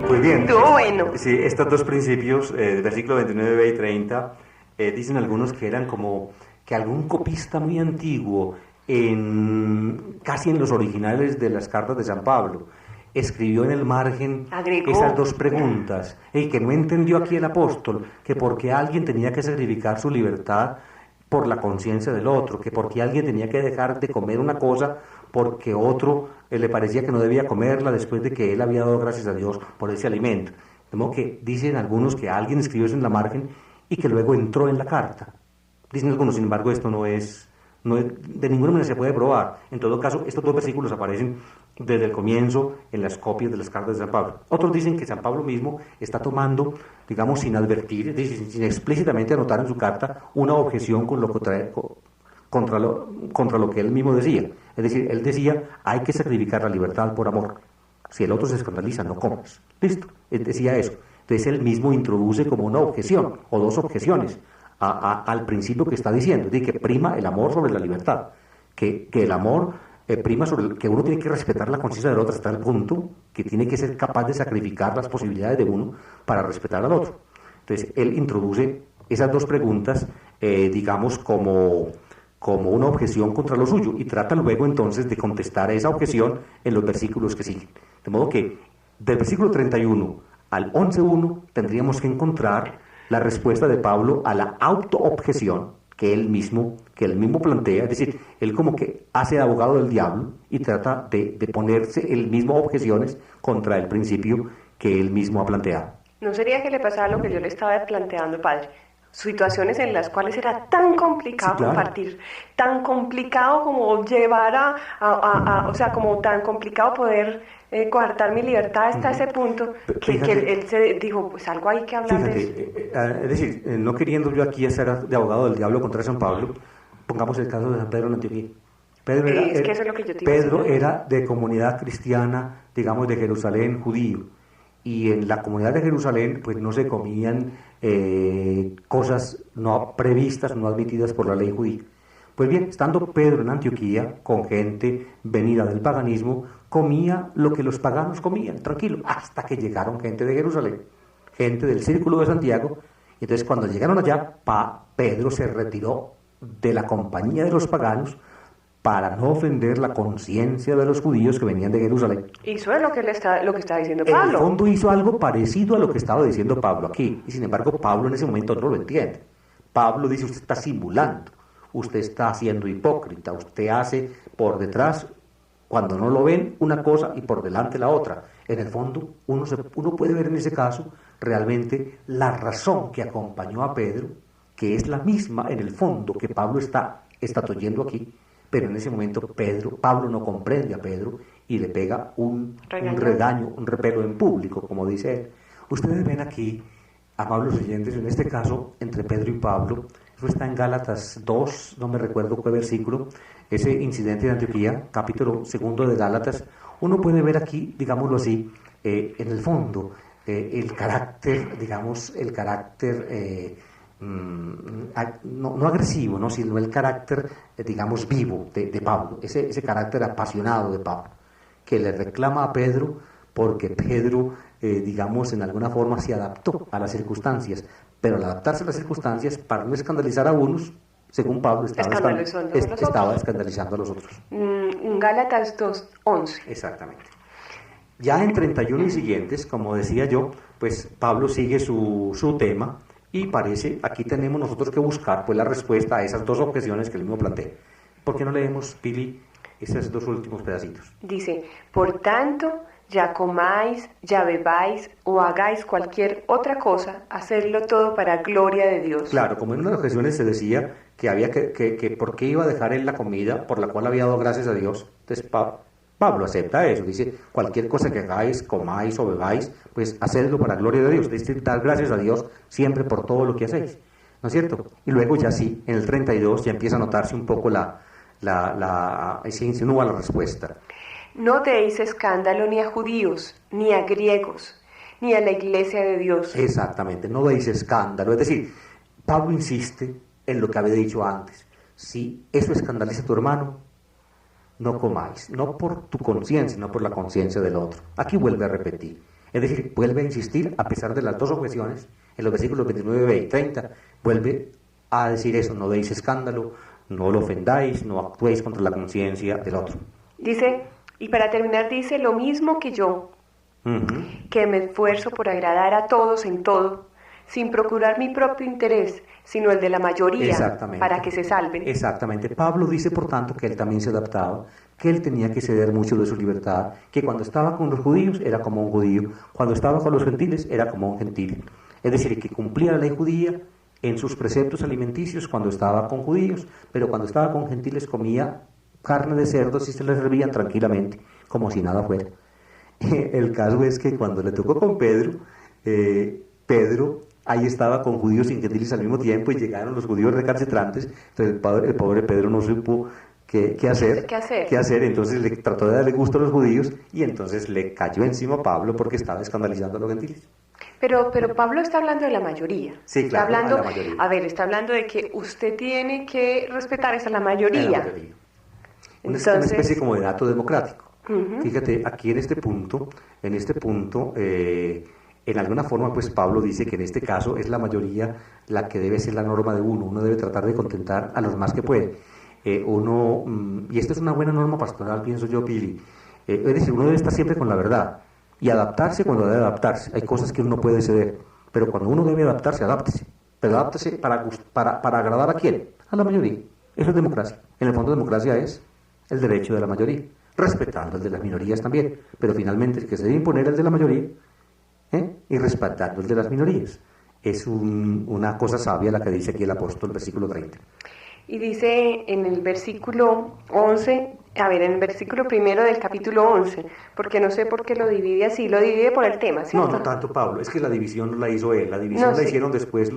Pues bien. Estuvo bueno. Sí, estos dos principios, versículo 29 y 30, dicen algunos que eran como que algún copista muy antiguo, casi en los originales de las cartas de San Pablo, escribió en el margen Agregó. esas dos preguntas, y que no entendió aquí el apóstol, que porque alguien tenía que sacrificar su libertad por la conciencia del otro, que porque alguien tenía que dejar de comer una cosa porque otro le parecía que no debía comerla después de que él había dado gracias a Dios por ese alimento. De modo que dicen algunos que alguien escribió eso en la margen y que luego entró en la carta. Dicen algunos, sin embargo, esto no es de ninguna manera se puede probar. En todo caso, estos dos versículos aparecen desde el comienzo en las copias de las cartas de San Pablo. Otros dicen que San Pablo mismo está tomando, digamos, sin advertir, es decir, sin explícitamente anotar en su carta una objeción con lo que trae, contra lo que él mismo decía. Es decir, él decía, hay que sacrificar la libertad por amor. Si el otro se escandaliza, no comas. Listo, él decía eso. Entonces él mismo introduce como una objeción, o dos objeciones, al principio que está diciendo, de que prima el amor sobre la libertad, que el amor prima sobre que uno tiene que respetar la conciencia del otro hasta el punto que tiene que ser capaz de sacrificar las posibilidades de uno para respetar al otro. Entonces él introduce esas dos preguntas, digamos, como una objeción contra lo suyo, y trata luego entonces de contestar esa objeción en los versículos que siguen. De modo que del versículo 31 al 11.1 tendríamos que encontrar la respuesta de Pablo a la autoobjeción que él mismo plantea. Es decir, él como que hace de abogado del diablo y trata de ponerse él mismo objeciones contra el principio que él mismo ha planteado. ¿No sería que le pasara lo que yo le estaba planteando, padre? Situaciones en las cuales era tan complicado, sí, claro, compartir, tan complicado como llevar o sea, como tan complicado poder coartar mi libertad hasta ese punto, que él se dijo, pues algo hay que hablar de eso. Es decir, no queriendo yo aquí hacer de abogado del diablo contra San Pablo, pongamos el caso de San Pedro en Antioquía. Pedro era de comunidad cristiana, digamos, de Jerusalén, judío. Y en la comunidad de Jerusalén pues no se comían cosas no previstas, no admitidas por la ley judía. Pues bien, estando Pedro en Antioquía, con gente venida del paganismo, comía lo que los paganos comían, tranquilo, hasta que llegaron gente de Jerusalén, gente del círculo de Santiago. Y entonces cuando llegaron allá, Pedro se retiró de la compañía de los paganos para no ofender la conciencia de los judíos que venían de Jerusalén. Eso es lo que está diciendo Pablo. En el fondo hizo algo parecido a lo que estaba diciendo Pablo aquí, y sin embargo Pablo en ese momento no lo entiende. Pablo dice, usted está simulando, usted está siendo hipócrita, usted hace por detrás, cuando no lo ven, una cosa y por delante la otra. En el fondo, uno puede ver en ese caso realmente la razón que acompañó a Pedro, que es la misma en el fondo que Pablo está estatuyendo aquí. Pero en ese momento Pablo no comprende a Pedro y le pega un regaño, un repelo en público, como dice él. Ustedes ven aquí, amables oyentes, en este caso, entre Pedro y Pablo, eso está en Gálatas 2, no me recuerdo qué versículo, ese incidente de Antioquía, capítulo 2 de Gálatas. Uno puede ver aquí, digámoslo así, en el fondo, el carácter, digamos, no agresivo, ¿no? Sino el carácter, digamos, vivo de Pablo, ese carácter apasionado de Pablo, que le reclama a Pedro porque Pedro, digamos, en alguna forma se adaptó a las circunstancias, pero al adaptarse a las circunstancias, para no escandalizar a unos, según Pablo, estaba escandalizando a los otros. Gálatas 2:11. Exactamente. Ya en 31 y siguientes, como decía yo, pues Pablo sigue su tema. Y parece, aquí tenemos nosotros que buscar pues la respuesta a esas dos objeciones que él mismo plantea. ¿Por qué no leemos, Pili, esos dos últimos pedacitos? Dice, por tanto, ya comáis, ya bebáis o hagáis cualquier otra cosa, hacedlo todo para gloria de Dios. Claro, como en una de las objeciones se decía que había que por qué iba a dejar él la comida por la cual había dado gracias a Dios. Entonces Pablo acepta eso, dice, cualquier cosa que hagáis, comáis o bebáis, pues hacedlo para gloria de Dios, es decir, dar gracias a Dios siempre por todo lo que hacéis, ¿no es cierto? Y luego ya sí, en el 32 ya empieza a notarse un poco se insinúa la respuesta. No deis escándalo ni a judíos, ni a griegos, ni a la iglesia de Dios. Exactamente, no deis escándalo, es decir, Pablo insiste en lo que había dicho antes, si eso escandaliza a tu hermano, no comáis, no por tu conciencia, no por la conciencia del otro. Aquí vuelve a repetir, es decir, vuelve a insistir, a pesar de las dos objeciones, en los versículos 29 y 30, vuelve a decir eso, no deis escándalo, no lo ofendáis, no actuéis contra la conciencia del otro. Dice, y para terminar dice, lo mismo que yo, Ujú. que me esfuerzo por agradar a todos en todo, sin procurar mi propio interés, sino el de la mayoría, Exactamente. para que se salven. Exactamente. Pablo dice, por tanto, que él también se adaptaba, que él tenía que ceder mucho de su libertad, que cuando estaba con los judíos era como un judío, cuando estaba con los gentiles era como un gentil. Es decir, que cumplía la ley judía en sus preceptos alimenticios cuando estaba con judíos, pero cuando estaba con gentiles comía carne de cerdos y se les servían tranquilamente, como si nada fuera. El caso es que cuando le tocó con Pedro, Pedro ahí estaba con judíos y gentiles al mismo tiempo y llegaron los judíos recalcitrantes, entonces el pobre Pedro no supo qué hacer, entonces le trató de darle gusto a los judíos y entonces le cayó encima a Pablo porque estaba escandalizando a los gentiles. Pero Pablo está hablando de la mayoría. Sí, claro, está hablando, a la mayoría. a ver, está hablando de que usted tiene que respetar a la mayoría. La mayoría. Una especie como de dato democrático. Fíjate, aquí en este punto, en alguna forma, pues Pablo dice que en este caso es la mayoría la que debe ser la norma de uno debe tratar de contentar a los más que puede. Y esto es una buena norma pastoral, pienso yo, Pili. Es decir, uno debe estar siempre con la verdad y adaptarse cuando debe adaptarse. Hay cosas que uno puede ceder, pero cuando uno debe adaptarse, adáptese. Pero adáptese para agradar ¿a quién? A la mayoría. Eso es democracia. En el fondo, democracia es el derecho de la mayoría, respetando el de las minorías también, pero finalmente el que se debe imponer es el de la mayoría, y respetando el de las minorías. Es una cosa sabia la que dice aquí el apóstol, versículo 30. Y dice en el versículo 11, en el versículo primero del capítulo 11, porque no sé por qué lo divide así, lo divide por el tema, ¿cierto? No tanto Pablo, es que la división no la hizo él, la división la hicieron después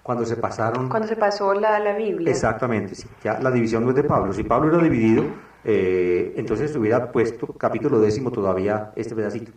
cuando se pasaron... Cuando se pasó la Biblia. Exactamente, sí, ya la división no es de Pablo. Si Pablo era dividido, entonces hubiera puesto capítulo 10 todavía este pedacito.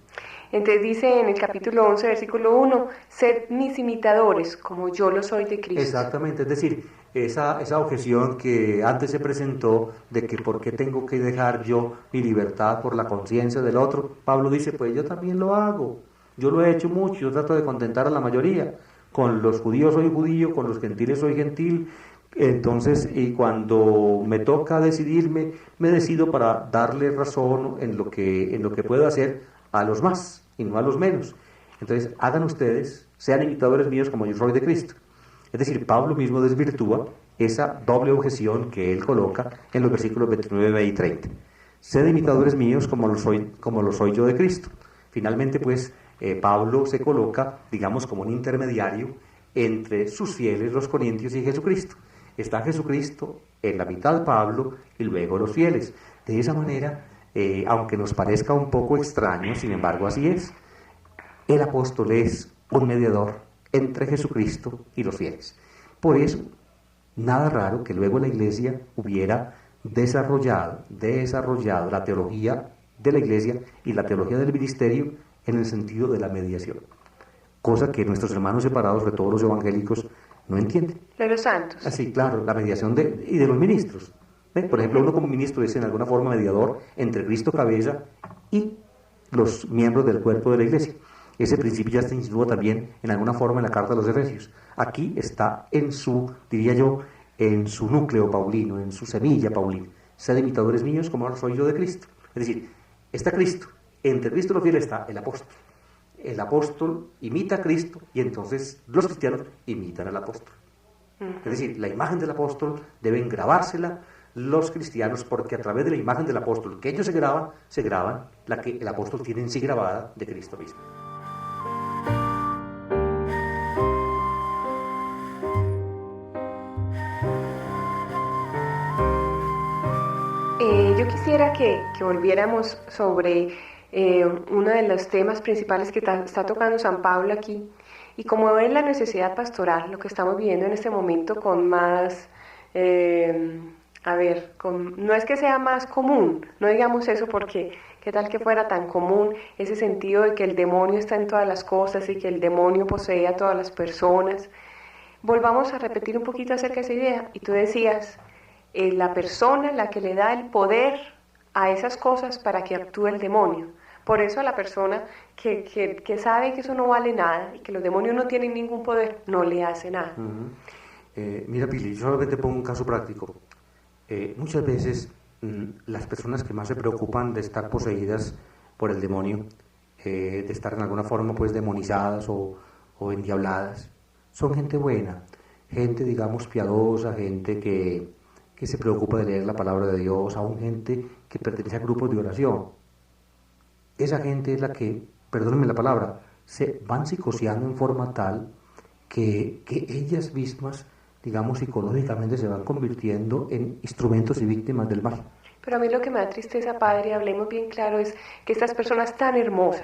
Entonces dice en el capítulo 11, versículo 1, sed mis imitadores, como yo lo soy de Cristo. Exactamente, es decir, esa objeción que antes se presentó de que por qué tengo que dejar yo mi libertad por la conciencia del otro, Pablo dice, pues yo también lo hago, yo lo he hecho mucho, yo trato de contentar a la mayoría, con los judíos soy judío, con los gentiles soy gentil, entonces, y cuando me toca decidirme, me decido para darle razón en lo que puedo hacer a los más y no a los menos. Entonces, hagan ustedes, sean imitadores míos como yo soy de Cristo. Es decir, Pablo mismo desvirtúa esa doble objeción que él coloca en los versículos 29 y 30. Sed imitadores míos como lo soy yo de Cristo. Finalmente, pues, Pablo se coloca, digamos, como un intermediario entre sus fieles, los corintios, y Jesucristo. Está Jesucristo en la mitad Pablo y luego los fieles. De esa manera, aunque nos parezca un poco extraño, sin embargo así es, el apóstol es un mediador entre Jesucristo y los fieles. Por eso, nada raro que luego la Iglesia hubiera desarrollado la teología de la Iglesia y la teología del ministerio en el sentido de la mediación, cosa que nuestros hermanos separados, de todos los evangélicos, no entienden. De los santos. Así, claro, la mediación y de los ministros. Por ejemplo, uno como ministro es en alguna forma mediador entre Cristo cabeza y los miembros del cuerpo de la Iglesia. Ese principio ya se insinúa también en alguna forma en la carta de los Efesios. Aquí está en su núcleo paulino, en su semilla paulina. Sed imitadores míos como soy yo de Cristo. Es decir, está Cristo. Entre Cristo y los fieles está el apóstol. El apóstol imita a Cristo y entonces los cristianos imitan al apóstol. Es decir, la imagen del apóstol deben grabársela los cristianos, porque a través de la imagen del apóstol que ellos se graban la que el apóstol tiene en sí grabada de Cristo mismo. Yo quisiera que volviéramos sobre uno de los temas principales que está tocando San Pablo aquí, y como es la necesidad pastoral, lo que estamos viviendo en este momento con más... no es que sea más común, no digamos eso porque qué tal que fuera tan común ese sentido de que el demonio está en todas las cosas y que el demonio posee a todas las personas. Volvamos a repetir un poquito acerca de esa idea. Y tú decías, la persona la que le da el poder a esas cosas para que actúe el demonio. Por eso a la persona que sabe que eso no vale nada y que los demonios no tienen ningún poder, no le hace nada. Mira, Pili, yo solamente pongo un caso práctico. Muchas veces las personas que más se preocupan de estar poseídas por el demonio, de estar en alguna forma pues demonizadas o endiabladas, son gente buena, gente digamos piadosa, gente que se preocupa de leer la palabra de Dios, aún gente que pertenece a grupos de oración. Esa gente es la que, perdónenme la palabra, se van psicoseando en forma tal que ellas mismas, digamos, psicológicamente se van convirtiendo en instrumentos y víctimas del mal. Pero a mí lo que me da tristeza, padre, hablemos bien claro, es que estas personas tan hermosas,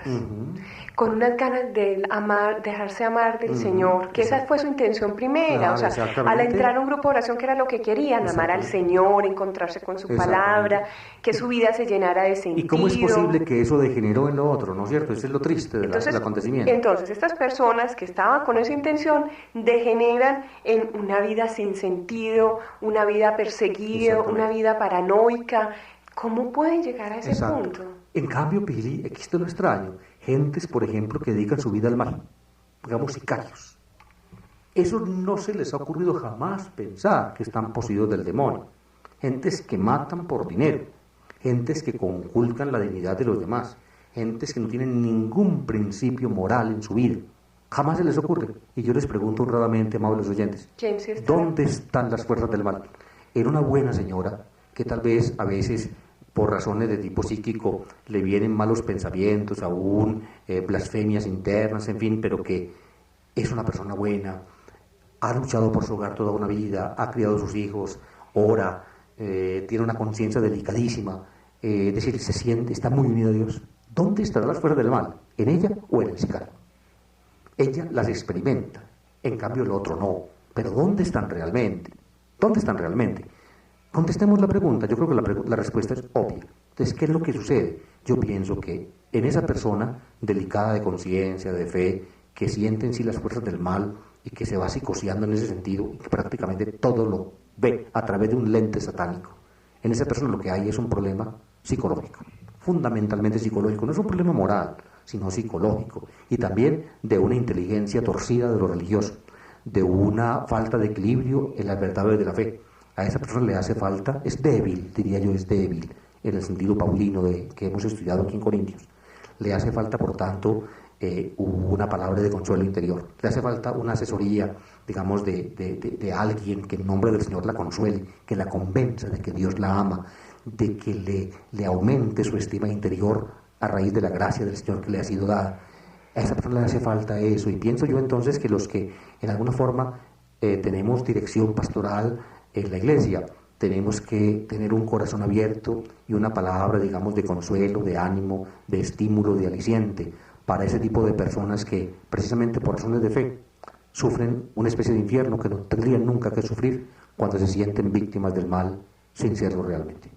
con unas ganas de amar, dejarse amar del Señor, que esa fue su intención primera, Claro, o sea, al entrar a un grupo de oración que era lo que querían, amar al Señor, encontrarse con su palabra, que su vida se llenara de sentido. ¿Y cómo es posible que eso degeneró en lo otro, no es cierto? Eso es lo triste del acontecimiento. Entonces, estas personas que estaban con esa intención degeneran en una vida sin sentido, una vida perseguida, una vida paranoica. ¿Cómo pueden llegar a ese punto? En cambio, Pili, existe lo extraño. Gentes, por ejemplo, que dedican su vida al mal, digamos sicarios. Eso no se les ha ocurrido jamás pensar que están poseídos del demonio. Gentes que matan por dinero, gentes que conculcan la dignidad de los demás, gentes que no tienen ningún principio moral en su vida. Jamás se les ocurre. Y yo les pregunto honradamente, amables oyentes, ¿dónde están las fuerzas del mal? Era una buena señora que tal vez a veces por razones de tipo psíquico le vienen malos pensamientos, aún blasfemias internas, en fin, pero que es una persona buena, ha luchado por su hogar toda una vida, ha criado a sus hijos, ora, tiene una conciencia delicadísima, es decir, se siente, está muy unida a Dios. ¿Dónde estarán las fuerzas del mal? ¿En ella o en el sicario? Ella las experimenta, en cambio el otro no. Pero ¿dónde están realmente? ¿Dónde están realmente? Contestemos la pregunta. Yo creo que la respuesta es obvia. Entonces, ¿qué es lo que sucede? Yo pienso que en esa persona delicada de conciencia, de fe, que siente en sí las fuerzas del mal y que se va psicoseando en ese sentido, y que prácticamente todo lo ve a través de un lente satánico, en esa persona lo que hay es un problema psicológico, fundamentalmente psicológico. No es un problema moral, sino psicológico, y también de una inteligencia torcida de lo religioso, de una falta de equilibrio en las verdades de la fe. A esa persona le hace falta, es débil, diría yo, es débil, en el sentido paulino que hemos estudiado aquí en Corintios. Le hace falta, por tanto, una palabra de consuelo interior. Le hace falta una asesoría, digamos, de alguien que en nombre del Señor la consuele, que la convenza de que Dios la ama, de que le aumente su estima interior a raíz de la gracia del Señor que le ha sido dada. A esa persona le hace falta eso, y pienso yo entonces que los que en alguna forma tenemos dirección pastoral en la iglesia, tenemos que tener un corazón abierto y una palabra, digamos, de consuelo, de ánimo, de estímulo, de aliciente para ese tipo de personas que, precisamente por razones de fe, sufren una especie de infierno que no tendrían nunca que sufrir cuando se sienten víctimas del mal sin serlo realmente.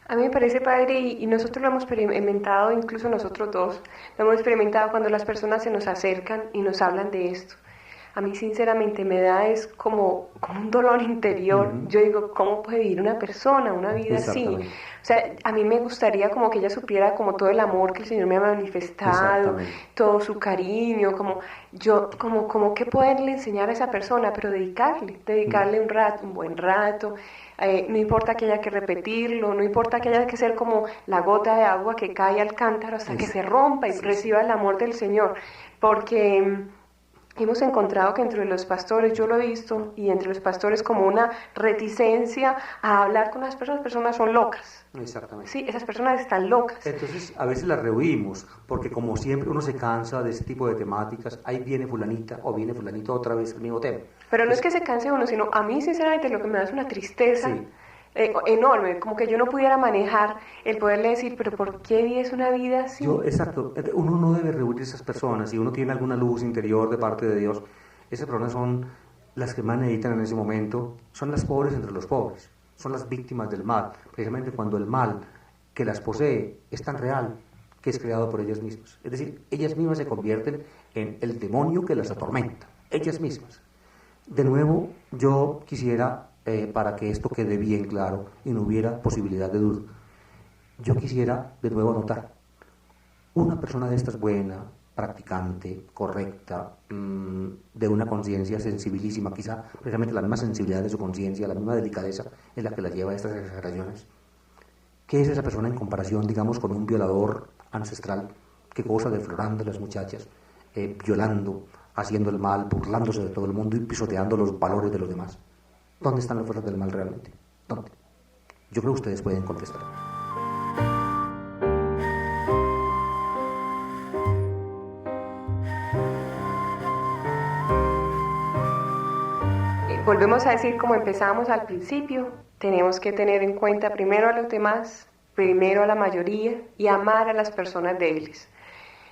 A mí me parece, padre, y nosotros lo hemos experimentado, incluso nosotros dos, lo hemos experimentado cuando las personas se nos acercan y nos hablan de esto. A mí sinceramente me da es como un dolor interior. Yo digo, ¿cómo puede vivir una persona una vida así? O sea, a mí me gustaría como que ella supiera como todo el amor que el Señor me ha manifestado, todo su cariño, como qué poderle enseñar a esa persona, pero dedicarle un rato, un buen rato. No importa que haya que repetirlo, no importa que haya que ser como la gota de agua que cae al cántaro hasta que se rompa y reciba el amor del Señor, porque hemos encontrado que entre los pastores, yo lo he visto, y entre los pastores como una reticencia a hablar con las personas son locas. Exactamente. Sí, esas personas están locas. Entonces, a veces las rehuimos, porque como siempre uno se cansa de ese tipo de temáticas, ahí viene fulanita o viene fulanito otra vez el mismo tema. Pero no es que se canse uno, sino a mí sinceramente lo que me da es una tristeza enorme, como que yo no pudiera manejar el poderle decir, pero ¿por qué vives una vida así? Exacto, uno no debe rehuir a esas personas. Si uno tiene alguna luz interior de parte de Dios, esas personas son las que más necesitan en ese momento, son las pobres entre los pobres, son las víctimas del mal, precisamente cuando el mal que las posee es tan real que es creado por ellas mismas. Es decir, ellas mismas se convierten en el demonio que las atormenta, ellas mismas. De nuevo, yo quisiera, para que esto quede bien claro y no hubiera posibilidad de duda, yo quisiera de nuevo anotar, una persona de estas buena, practicante, correcta, de una conciencia sensibilísima, quizá precisamente la misma sensibilidad de su conciencia, la misma delicadeza es la que la lleva a estas exageraciones. ¿Qué es esa persona en comparación, digamos, con un violador ancestral que goza deflorando a las muchachas, violando, haciendo el mal, burlándose de todo el mundo y pisoteando los valores de los demás? ¿Dónde están las fuerzas del mal realmente? ¿Dónde? Yo creo que ustedes pueden contestar. Volvemos a decir como empezamos al principio, tenemos que tener en cuenta primero a los demás, primero a la mayoría y amar a las personas débiles.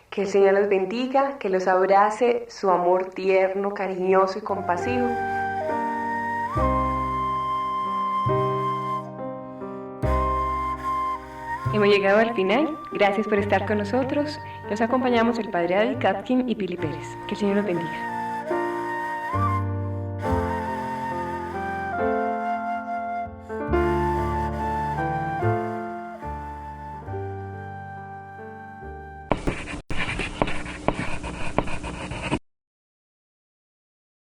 Que el Señor los bendiga, que los abrace su amor tierno, cariñoso y compasivo. Hemos llegado al final. Gracias por estar con nosotros. Los acompañamos el Padre David Kapkin y Pili Pérez. Que el Señor los bendiga.